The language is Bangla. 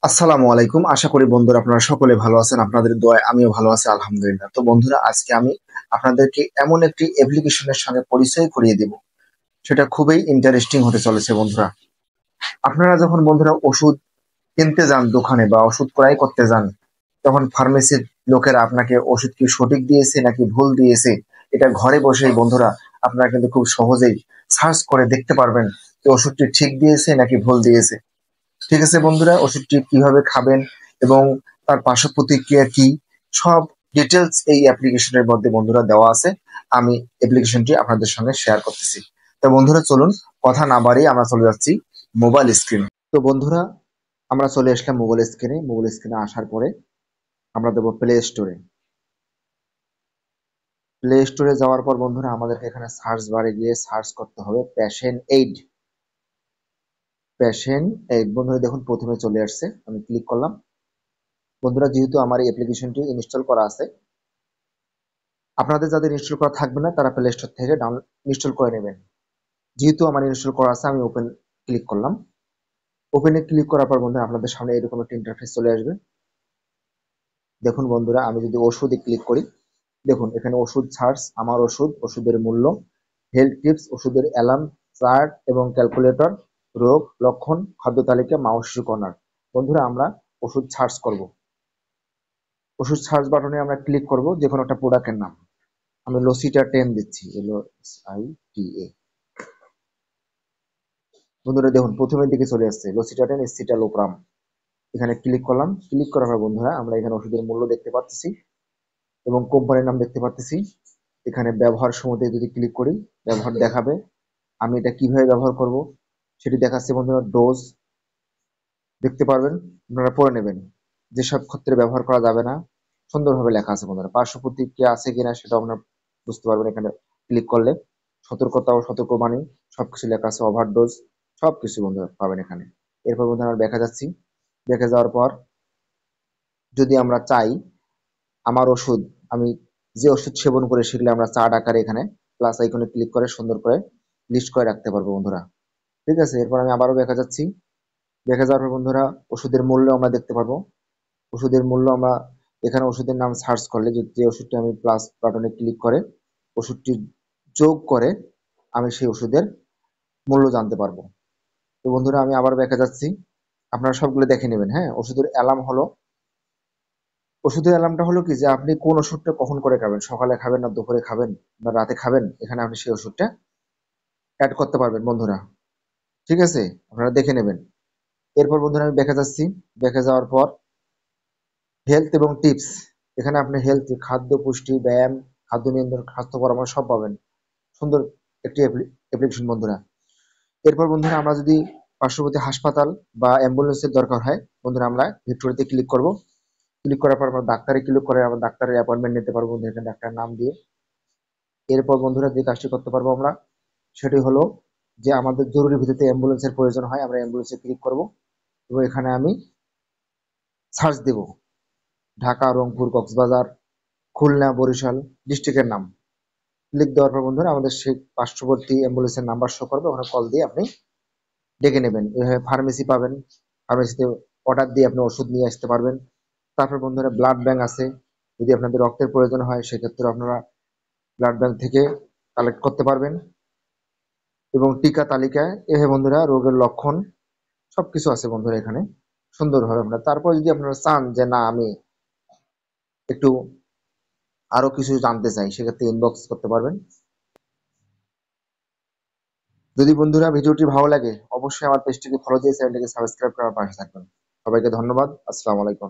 আসসালামু আলাইকুম। আশা করি বন্ধুরা আপনারা সকলে ভালো আছেন। আপনাদের দোয়ায় আমিও ভালো আছি আলহামদুলিল্লাহ। তো বন্ধুরা আজকে আমি আপনাদেরকে এমন একটি অ্যাপ্লিকেশনের সঙ্গে পরিচয় করিয়ে দিব। সেটা খুবই ইন্টারেস্টিং হতে চলেছে বন্ধুরা। আপনারা যখন বন্ধুরা ওষুধ কিনতে যান দোকানে বা ওষুধ ক্রয় করতে যান, তখন ফার্মেসির লোকেরা আপনাকে ওষুধ কি সঠিক দিয়েছে নাকি ভুল দিয়েছে, এটা ঘরে বসেই বন্ধুরা আপনারা কিন্তু খুব সহজেই সার্চ করে দেখতে পারবেন যে ওষুধটি ঠিক দিয়েছে নাকি ভুল দিয়েছে। ঠিক আছে বন্ধুরা, ওষুধটি কিভাবে খাবেন এবং তার পার্শ্ব প্রতিক্রিয়া কি, সব ডিটেলস এই অ্যাপ্লিকেশনের মধ্যে বন্ধুরা দেওয়া আছে। আমি অ্যাপ্লিকেশনটি আপনাদের সঙ্গে শেয়ার করতেছি। তো বন্ধুরা চলুন, কথা না বাড়িয়ে আমরা চলে যাচ্ছি মোবাইল স্ক্রিনে। তো বন্ধুরা আমরা চলে আসলাম মোবাইল স্ক্রিনে আসার পরে আমরা দেবো প্লে স্টোরে যাওয়ার পর বন্ধুরা আমাদেরকে এখানে সার্চ বারে গিয়ে সার্চ করতে হবে প্যাশন এইড বন্ধুরা দেখুন প্রথমে চলে আসছে, আমি ক্লিক করলাম। বন্ধুরা যেহেতু আমার এই অ্যাপ্লিকেশনটি ইনস্টল করা আছে, আপনাদের যাদের ইনস্টল করা থাকবে না তারা প্লে স্টোর থেকে ইনস্টল করে নেবেন। যেহেতু আমার ইনস্টল করা আছে আমি ওপেন ক্লিক করলাম। ওপেনে ক্লিক করার পর বন্ধুরা আপনাদের সামনে এরকম একটা ইন্টারফেস চলে আসবে। দেখুন বন্ধুরা আমি যদি ওষুধে ক্লিক করি, দেখুন এখানে ওষুধ সার্চ, আমার ওষুধ, ওষুধের মূল্য, হেলথ টিপস, ওষুধের অ্যালার্ম, চার্ট এবং ক্যালকুলেটর, রোগ লক্ষণ, খাদ্য তালিকা, মা ও শিশু কর্নার। বন্ধুরা আমরা ওষুধ সার্চ করব। ওষুধ সার্চ বাটনে আমরা ক্লিক করব যে কোনো একটা প্রোডাক্টের নাম। আমি লসিটা 10 দিচ্ছি, LOSITA। বন্ধুরা দেখুন প্রথমের দিকে চলে আসছে লসিটা 10 এসিটালোপ্রাম। এখানে ক্লিক করলাম। ক্লিক করার পর বন্ধুরা আমরা এখানে ওষুধের মূল্য দেখতে পাচ্ছি এবং কোম্পানির নাম দেখতে পাচ্ছি। এখানে ব্যবহার সম্বন্ধে যদি ক্লিক করি, ব্যবহার দেখাবে। আমি এটা কিভাবে ব্যবহার করব সেটি দেখাচ্ছে বন্ধুরা। ডোজ দেখতে পারবেন, আপনারা পড়ে নেবেন। যেসব ক্ষেত্রে ব্যবহার করা যাবে না সুন্দরভাবে লেখা আছে বন্ধুরা। পার্শ্ব প্রতিক্রিয়া আছে কিনা সেটা আপনারা বুঝতে পারবেন এখানে ক্লিক করলে। সতর্কতা ও সতর্কবাণী সবকিছু লেখা আছে, ওভারডোজ সবকিছু বন্ধুরা পাবেন এখানে। এরপর বন্ধুরা আমরা দেখা যাচ্ছি। দেখে যাওয়ার পর যদি আমরা চাই আমার ওষুধ, আমি যে ওষুধ সেবন করে সেগুলো আমরা চার্ট আকারে এখানে প্লাস আইকনে ক্লিক করে সুন্দর করে লিস্ট করে রাখতে পারবো বন্ধুরা। ঠিক আছে, এরপর আমি আবারও দেখা যাচ্ছি। দেখা যাওয়ার পর বন্ধুরা ওষুধের মূল্য আমরা দেখতে পারবো। ওষুধের মূল্য আমরা এখানে ওষুধের নাম সার্চ করলে যে ওষুধটি আমি প্লাস বাটনে ক্লিক করে ওষুধটি যোগ করে আমি সেই ওষুধের মূল্য জানতে পারবো। তো বন্ধুরা আমি আবার দেখা যাচ্ছি, আপনারা সবগুলো দেখে নেবেন। হ্যাঁ, ওষুধের অ্যালার্মটা হলো কি যে আপনি কোন ওষুধটা কখন করে খাবেন, সকালে খাবেন না দুপুরে খাবেন না রাতে খাবেন, এখানে আপনি সেই ওষুধটা অ্যাড করতে পারবেন বন্ধুরা। ঠিক আছে, আপনারা দেখে নেবেন। এরপর বন্ধুরা আমি দেখা যাচ্ছি। দেখা যাওয়ার পর হেলথ এবং টিপস, এখানে আপনি হেলথ, খাদ্য, পুষ্টি, ব্যায়াম, খাদ্য নিয়ন্ত্রণ, স্বাস্থ্য পরামর্শ সব পাবেন। সুন্দর একটি অ্যাপ্লিকেশন বন্ধুরা। এরপর বন্ধুরা আমরা যদি পার্শ্ববর্তী হাসপাতাল বা অ্যাম্বুলেন্সের দরকার হয় বন্ধুরা আমরা ভিক্টোরিয়াতে ক্লিক করব। ক্লিক করার পর আমরা ডাক্তারে ক্লিক করে আমরা ডাক্তারের অ্যাপয়েন্টমেন্ট নিতে পারবো বন্ধুরা, এখানে ডাক্তার নাম দিয়ে। এরপর বন্ধুরা যে কাজটি করতে পারবো আমরা সেটি হলো যে আমাদের জরুরি ভিত্তিতে অ্যাম্বুলেন্সের প্রয়োজন হয়, আমরা অ্যাম্বুলেন্সে ক্লিক করব এবং এখানে আমি সার্চ দেব ঢাকা, রংপুর, কক্সবাজার, খুলনা, বরিশাল ডিস্ট্রিক্টের নাম। ক্লিক দেওয়ার পর বন্ধুরা আমাদের সেই পার্শ্ববর্তী অ্যাম্বুলেন্সের নাম্বার শো করবে, ওখানে কল দিয়ে আপনি ডেকে নেবেন। এভাবে ফার্মেসি পাবেন, ফার্মেসিতে অর্ডার দিয়ে আপনি ওষুধ নিয়ে আসতে পারবেন। তারপর বন্ধুরা ব্লাড ব্যাংক আছে, যদি আপনাদের রক্তের প্রয়োজন হয় সেক্ষেত্রে আপনারা ব্লাড ব্যাংক থেকে কালেক্ট করতে পারবেন। এবং টিকা তালিকায় এভাবে বন্ধুরা রোগের লক্ষণ সবকিছু আছে বন্ধুরা এখানে সুন্দরভাবে আমরা। তারপর যদি আপনারা চান যে না আমি একটু আরো কিছু জানতে চাই সেক্ষেত্রে ইনবক্স করতে পারবেন। যদি বন্ধুরা ভিডিওটি ভালো লাগে অবশ্যই আমার পেজটিকে ফলো দিয়ে চ্যানেলটিকে সাবস্ক্রাইব করার পাশে থাকবেন। সবাইকে ধন্যবাদ। আসসালামু আলাইকুম।